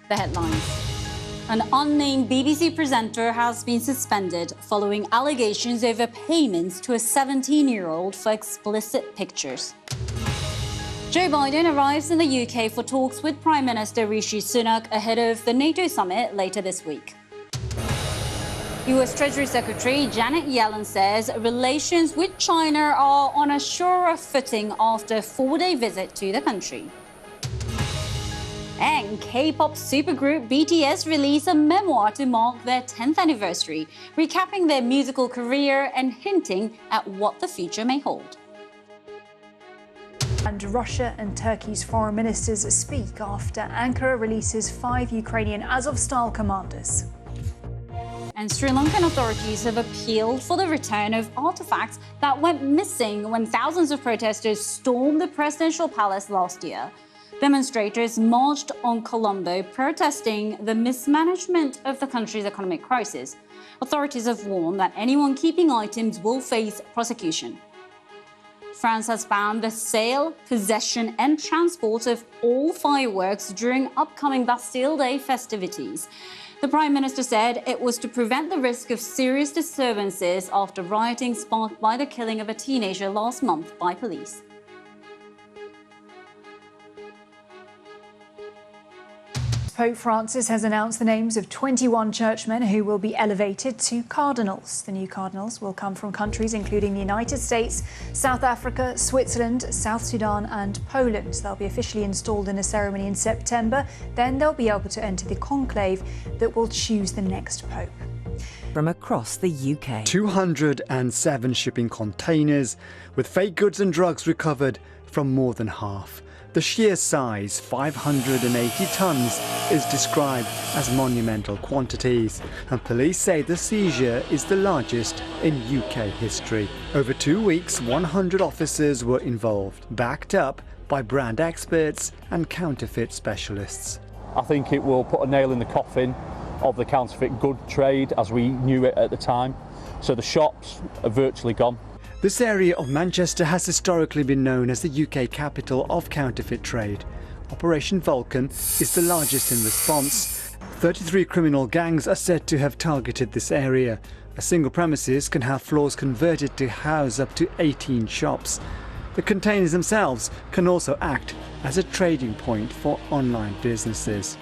The headlines. An unnamed BBC presenter has been suspended following allegations over payments to a 17-year-old for explicit pictures. Joe Biden arrives in the UK for talks with Prime Minister Rishi Sunak ahead of the NATO summit later this week. US Treasury Secretary Janet Yellen says relations with China are on a surer footing after a 4-day visit to the country. And K-pop supergroup BTS released a memoir to mark their 10th anniversary, recapping their musical career and hinting at what the future may hold. And Russia and Turkey's foreign ministers speak after Ankara releases 5 Ukrainian Azov-style commanders. And Sri Lankan authorities have appealed for the return of artifacts that went missing when thousands of protesters stormed the presidential palace last year. Demonstrators marched on Colombo, protesting the mismanagement of the country's economic crisis. Authorities have warned that anyone keeping items will face prosecution. France has banned the sale, possession and transport of all fireworks during upcoming Bastille Day festivities. The Prime Minister said it was to prevent the risk of serious disturbances after rioting sparked by the killing of a teenager last month by police. Pope Francis has announced the names of 21 churchmen who will be elevated to cardinals. The new cardinals will come from countries including the United States, South Africa, Switzerland, South Sudan and Poland. They'll be officially installed in a ceremony in September. Then they'll be able to enter the conclave that will choose the next pope. From across the UK. 207 shipping containers with fake goods and drugs recovered from more than half. The sheer size, 580 tonnes, is described as monumental quantities, and police say the seizure is the largest in UK history. Over 2 weeks, 100 officers were involved, backed up by brand experts and counterfeit specialists. I think it will put a nail in the coffin of the counterfeit good trade as we knew it at the time. So the shops are virtually gone. This area of Manchester has historically been known as the UK capital of counterfeit trade. Operation Vulcan is the largest in response. 33 criminal gangs are said to have targeted this area. A single premises can have floors converted to house up to 18 shops. The containers themselves can also act as a trading point for online businesses.